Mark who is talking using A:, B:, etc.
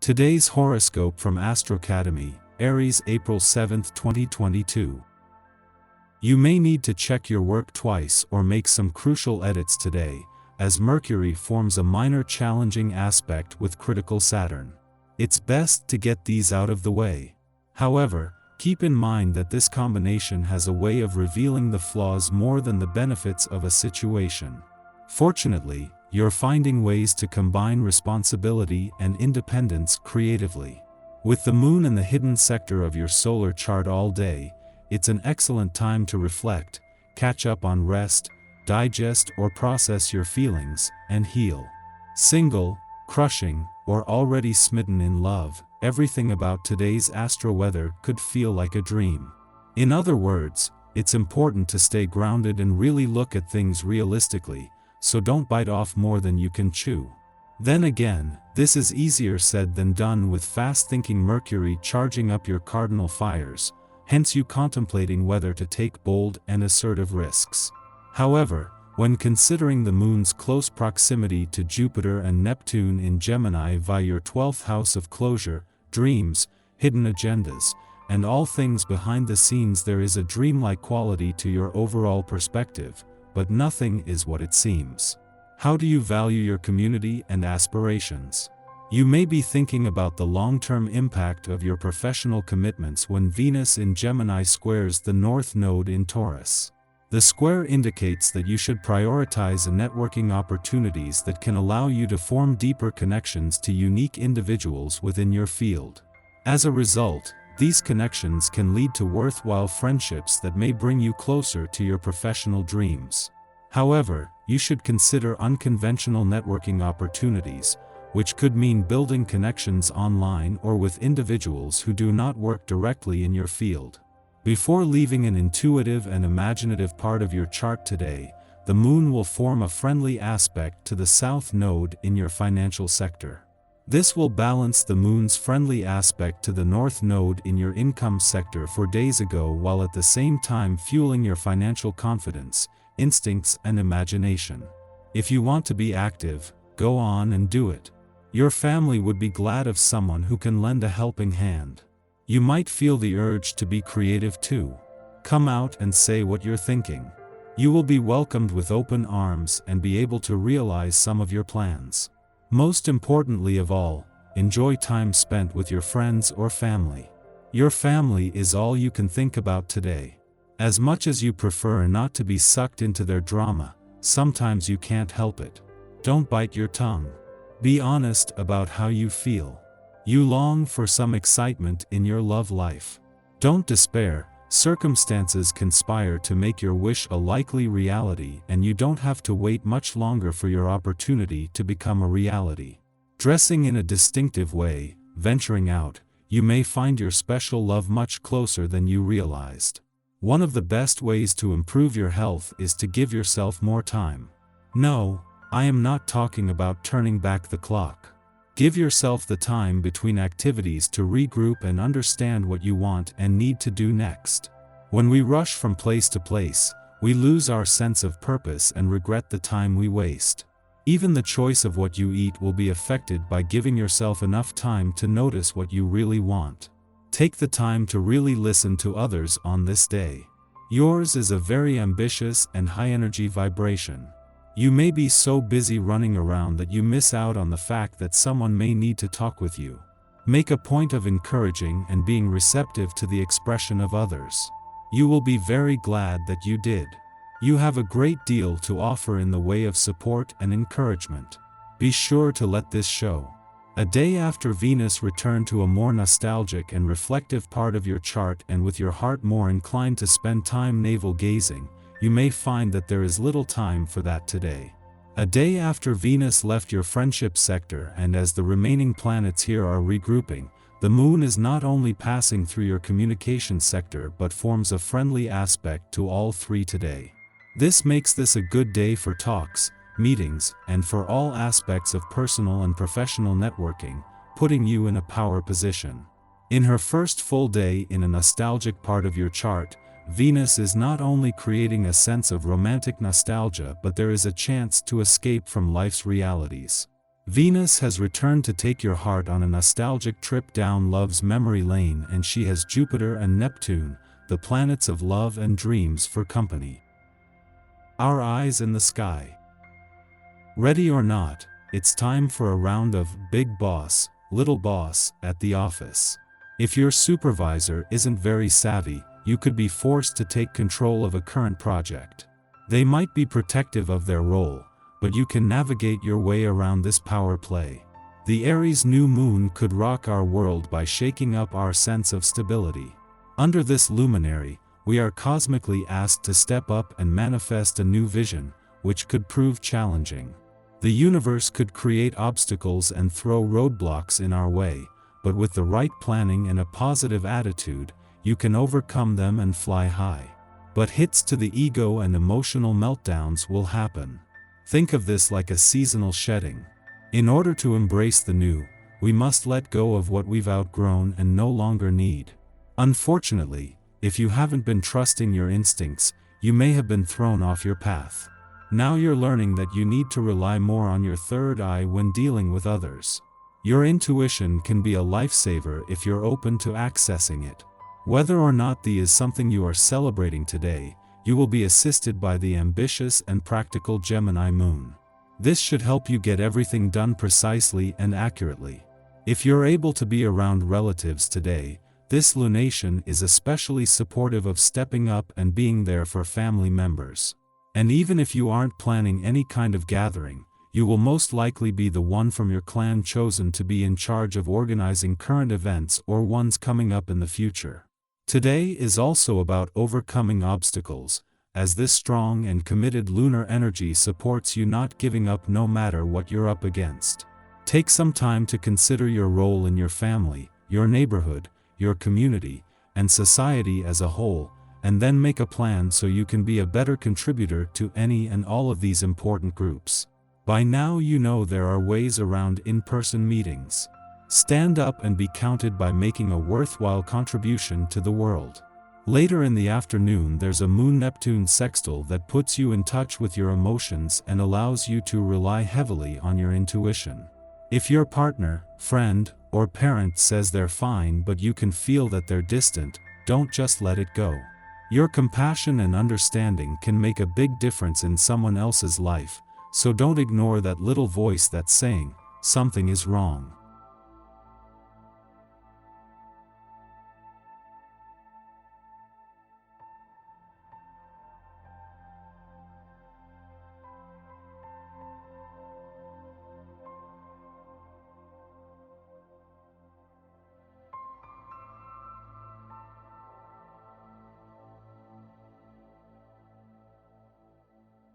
A: Today's horoscope from Astrocademy, Aries, April 7, 2022. You may need to check your work twice or make some crucial edits today, as Mercury forms a minor challenging aspect with critical Saturn. It's best to get these out of the way. However, keep in mind that this combination has a way of revealing the flaws more than the benefits of a situation. Fortunately, you're finding ways to combine responsibility and independence creatively. With the moon in the hidden sector of your solar chart all day, it's an excellent time to reflect, catch up on rest, digest or process your feelings, and heal. Single, crushing, or already smitten in love, everything about today's astro weather could feel like a dream. In other words, it's important to stay grounded and really look at things realistically, so don't bite off more than you can chew. Then again, this is easier said than done with fast-thinking Mercury charging up your cardinal fires, hence you contemplating whether to take bold and assertive risks. However, when considering the moon's close proximity to Jupiter and Neptune in Gemini via your 12th house of closure, dreams, hidden agendas, and all things behind the scenes, there is a dreamlike quality to your overall perspective, but nothing is what it seems. How do you value your community and aspirations? You may be thinking about the long-term impact of your professional commitments when Venus in Gemini squares the North Node in Taurus. The square indicates that you should prioritize networking opportunities that can allow you to form deeper connections to unique individuals within your field. As a result, these connections can lead to worthwhile friendships that may bring you closer to your professional dreams. However, you should consider unconventional networking opportunities, which could mean building connections online or with individuals who do not work directly in your field. Before leaving an intuitive and imaginative part of your chart today, the moon will form a friendly aspect to the South Node in your financial sector. This will balance the moon's friendly aspect to the North Node in your income sector 4 days ago, while at the same time fueling your financial confidence, instincts, and imagination. If you want to be active, go on and do it. Your family would be glad of someone who can lend a helping hand. You might feel the urge to be creative too. Come out and say what you're thinking. You will be welcomed with open arms and be able to realize some of your plans. Most importantly of all, enjoy time spent with your friends or family. Your family is all you can think about today. As much as you prefer not to be sucked into their drama, sometimes you can't help it. Don't bite your tongue. Be honest about how you feel. You long for some excitement in your love life. Don't despair, circumstances conspire to make your wish a likely reality, and you don't have to wait much longer for your opportunity to become a reality. Dressing in a distinctive way, venturing out, you may find your special love much closer than you realized. One of the best ways to improve your health is to give yourself more time. No, I am not talking about turning back the clock. Give yourself the time between activities to regroup and understand what you want and need to do next. When we rush from place to place, we lose our sense of purpose and regret the time we waste. Even the choice of what you eat will be affected by giving yourself enough time to notice what you really want. Take the time to really listen to others on this day. Yours is a very ambitious and high-energy vibration. You may be so busy running around that you miss out on the fact that someone may need to talk with you. Make a point of encouraging and being receptive to the expression of others. You will be very glad that you did. You have a great deal to offer in the way of support and encouragement. Be sure to let this show. A day after Venus returned to a more nostalgic and reflective part of your chart, and with your heart more inclined to spend time navel-gazing, you may find that there is little time for that today. A day after Venus left your friendship sector, and as the remaining planets here are regrouping, the moon is not only passing through your communication sector but forms a friendly aspect to all three today. This makes this a good day for talks, meetings, and for all aspects of personal and professional networking, putting you in a power position. In her first full day in a nostalgic part of your chart, Venus is not only creating a sense of romantic nostalgia, but there is a chance to escape from life's realities. Venus has returned to take your heart on a nostalgic trip down love's memory lane, and she has Jupiter and Neptune, the planets of love and dreams, for company. Our eyes in the sky. Ready or not, it's time for a round of big boss, little boss at the office. If your supervisor isn't very savvy, you could be forced to take control of a current project. They might be protective of their role, but you can navigate your way around this power play. The Aries new moon could rock our world by shaking up our sense of stability. Under this luminary, we are cosmically asked to step up and manifest a new vision, which could prove challenging. The universe could create obstacles and throw roadblocks in our way, but with the right planning and a positive attitude, you can overcome them and fly high. But hits to the ego and emotional meltdowns will happen. Think of this like a seasonal shedding. In order to embrace the new, we must let go of what we've outgrown and no longer need. Unfortunately, if you haven't been trusting your instincts, you may have been thrown off your path. Now you're learning that you need to rely more on your third eye when dealing with others. Your intuition can be a lifesaver if you're open to accessing it. Whether or not the is something you are celebrating today, you will be assisted by the ambitious and practical Gemini moon. This should help you get everything done precisely and accurately. If you're able to be around relatives today, this lunation is especially supportive of stepping up and being there for family members. And even if you aren't planning any kind of gathering, you will most likely be the one from your clan chosen to be in charge of organizing current events or ones coming up in the future. Today is also about overcoming obstacles, as this strong and committed lunar energy supports you not giving up no matter what you're up against. Take some time to consider your role in your family, your neighborhood, your community, and society as a whole, and then make a plan so you can be a better contributor to any and all of these important groups. By now you know there are ways around in-person meetings. Stand up and be counted by making a worthwhile contribution to the world. Later in the afternoon there's a Moon-Neptune sextile that puts you in touch with your emotions and allows you to rely heavily on your intuition. If your partner, friend, or parent says they're fine but you can feel that they're distant, don't just let it go. Your compassion and understanding can make a big difference in someone else's life, so don't ignore that little voice that's saying, something is wrong.